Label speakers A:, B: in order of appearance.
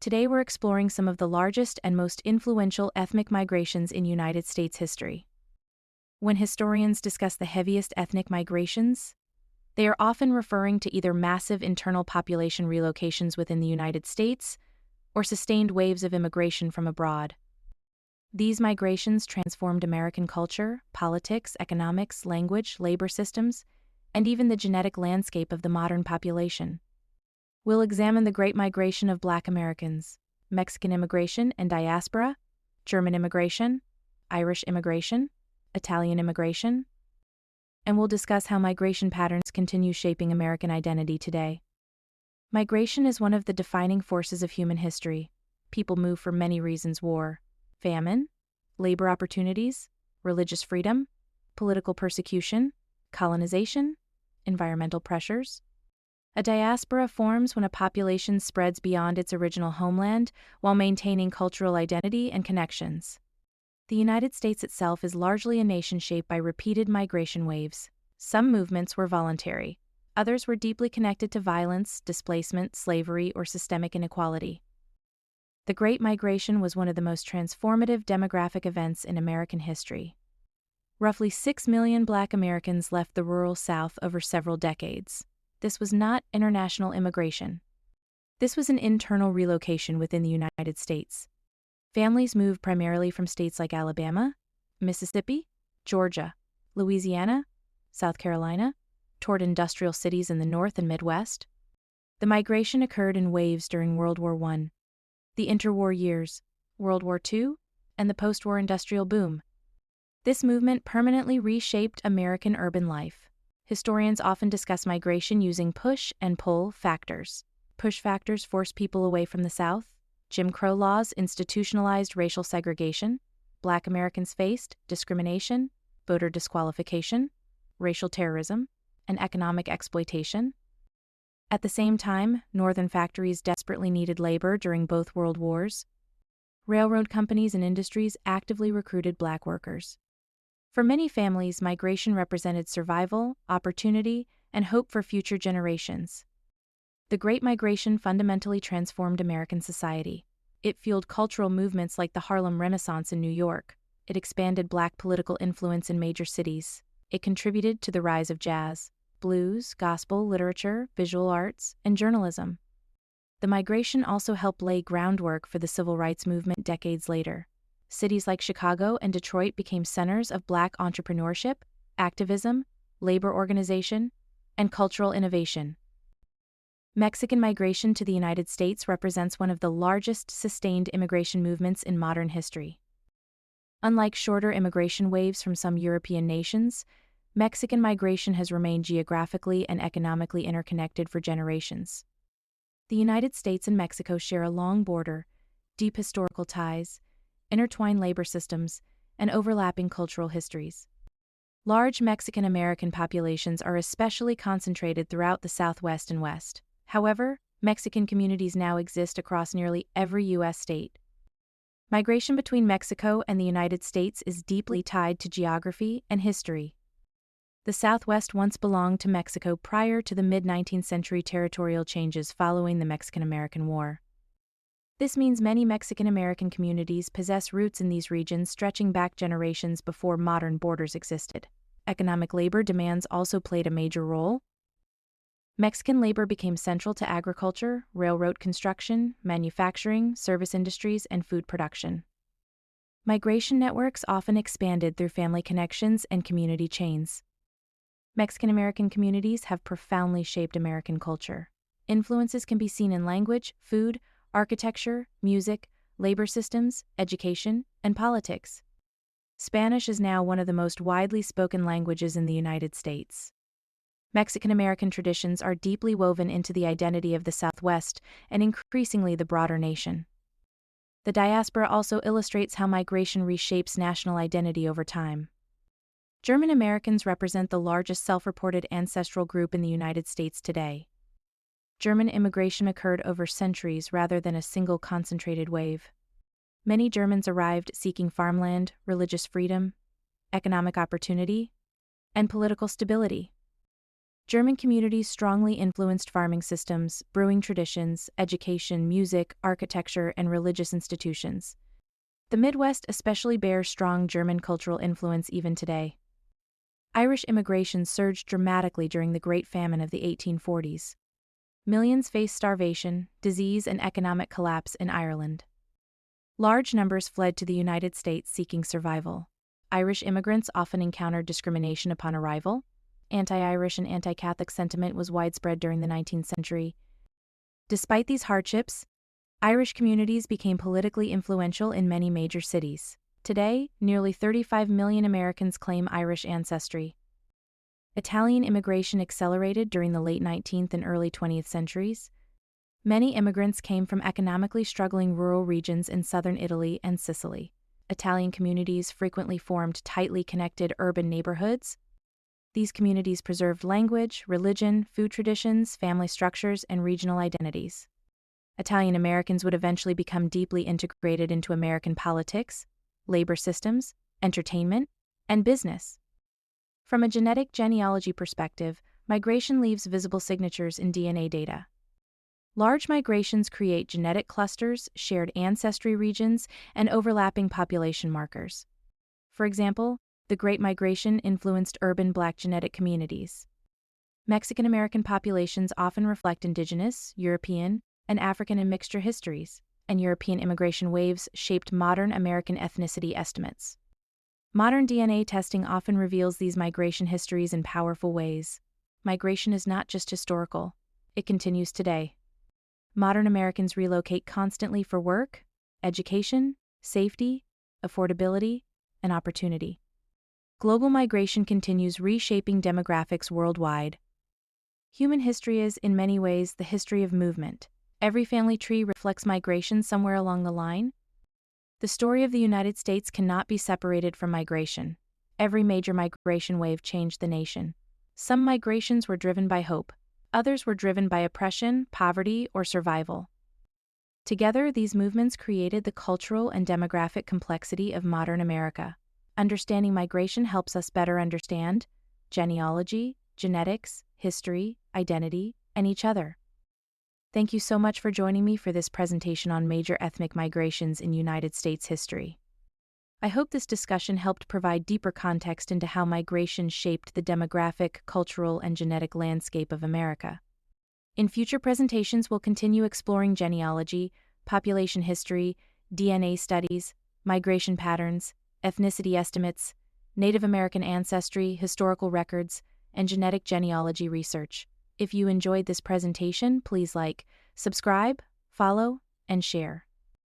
A: Today we're exploring some of the largest and most influential ethnic migrations in United States history. When historians discuss the heaviest ethnic migrations, they are often referring to either massive internal population relocations within the United States or sustained waves of immigration from abroad. These migrations transformed American culture, politics, economics, language, labor systems, and even the genetic landscape of the modern population. We'll examine the Great Migration of Black Americans, Mexican immigration and diaspora, German immigration, Irish immigration, Italian immigration, and we'll discuss how migration patterns continue shaping American identity today. Migration is one of the defining forces of human history. People move for many reasons: war, famine, labor opportunities, religious freedom, political persecution, colonization, environmental pressures. A diaspora forms when a population spreads beyond its original homeland while maintaining cultural identity and connections. The United States itself is largely a nation shaped by repeated migration waves. Some movements were voluntary, others were deeply connected to violence, displacement, slavery, or systemic inequality. The Great Migration was one of the most transformative demographic events in American history. Roughly 6 million Black Americans left the rural South over several decades. This was not international immigration. This was an internal relocation within the United States. Families moved primarily from states like Alabama, Mississippi, Georgia, Louisiana, South Carolina, toward industrial cities in the North and Midwest. The migration occurred in waves during World War I, the interwar years, World War II, and the post-war industrial boom. This movement permanently reshaped American urban life. Historians often discuss migration using push and pull factors. Push factors forced people away from the South. Jim Crow laws institutionalized racial segregation. Black Americans faced discrimination, voter disqualification, racial terrorism, and economic exploitation. At the same time, Northern factories desperately needed labor during both world wars. Railroad companies and industries actively recruited Black workers. For many families, migration represented survival, opportunity, and hope for future generations. The Great Migration fundamentally transformed American society. It fueled cultural movements like the Harlem Renaissance in New York. It expanded Black political influence in major cities. It contributed to the rise of jazz, blues, gospel, literature, visual arts, and journalism. The migration also helped lay groundwork for the civil rights movement decades later. Cities like Chicago and Detroit became centers of Black entrepreneurship, activism, labor organization, and cultural innovation. Mexican migration to the United States represents one of the largest sustained immigration movements in modern history. Unlike shorter immigration waves from some European nations, Mexican migration has remained geographically and economically interconnected for generations. The United States and Mexico share a long border, deep historical ties, intertwined labor systems, and overlapping cultural histories. Large Mexican-American populations are especially concentrated throughout the Southwest and West. However, Mexican communities now exist across nearly every U.S. state. Migration between Mexico and the United States is deeply tied to geography and history. The Southwest once belonged to Mexico prior to the mid-19th century territorial changes following the Mexican-American War. This means many Mexican-American communities possess roots in these regions stretching back generations before modern borders existed. Economic labor demands also played a major role. Mexican labor became central to agriculture, railroad construction, manufacturing, service industries, and food production. Migration networks often expanded through family connections and community chains. Mexican-American communities have profoundly shaped American culture. Influences can be seen in language, food, architecture, music, labor systems, education, and politics. Spanish is now one of the most widely spoken languages in the United States. Mexican-American traditions are deeply woven into the identity of the Southwest and increasingly the broader nation. The diaspora also illustrates how migration reshapes national identity over time. German Americans represent the largest self-reported ancestral group in the United States today. German immigration occurred over centuries rather than a single concentrated wave. Many Germans arrived seeking farmland, religious freedom, economic opportunity, and political stability. German communities strongly influenced farming systems, brewing traditions, education, music, architecture, and religious institutions. The Midwest especially bears strong German cultural influence even today. Irish immigration surged dramatically during the Great Famine of the 1840s. Millions faced starvation, disease, and economic collapse in Ireland. Large numbers fled to the United States seeking survival. Irish immigrants often encountered discrimination upon arrival. Anti-Irish and anti-Catholic sentiment was widespread during the 19th century. Despite these hardships, Irish communities became politically influential in many major cities. Today, nearly 35 million Americans claim Irish ancestry. Italian immigration accelerated during the late 19th and early 20th centuries. Many immigrants came from economically struggling rural regions in southern Italy and Sicily. Italian communities frequently formed tightly connected urban neighborhoods. These communities preserved language, religion, food traditions, family structures, and regional identities. Italian Americans would eventually become deeply integrated into American politics, labor systems, entertainment, and business. From a genetic genealogy perspective, migration leaves visible signatures in DNA data. Large migrations create genetic clusters, shared ancestry regions, and overlapping population markers. For example, the Great Migration influenced urban Black genetic communities. Mexican American populations often reflect Indigenous, European, and African and mixture histories, and European immigration waves shaped modern American ethnicity estimates. Modern DNA testing often reveals these migration histories in powerful ways. Migration is not just historical, it continues today. Modern Americans relocate constantly for work, education, safety, affordability, and opportunity. Global migration continues reshaping demographics worldwide. Human history is, in many ways, the history of movement. Every family tree reflects migration somewhere along the line. The story of the United States cannot be separated from migration. Every major migration wave changed the nation. Some migrations were driven by hope. Others were driven by oppression, poverty, or survival. Together, these movements created the cultural and demographic complexity of modern America. Understanding migration helps us better understand genealogy, genetics, history, identity, and each other. Thank you so much for joining me for this presentation on major ethnic migrations in United States history. I hope this discussion helped provide deeper context into how migration shaped the demographic, cultural, and genetic landscape of America. In future presentations, we'll continue exploring genealogy, population history, DNA studies, migration patterns, ethnicity estimates, Native American ancestry, historical records, and genetic genealogy research. If you enjoyed this presentation, please like, subscribe, follow, and share.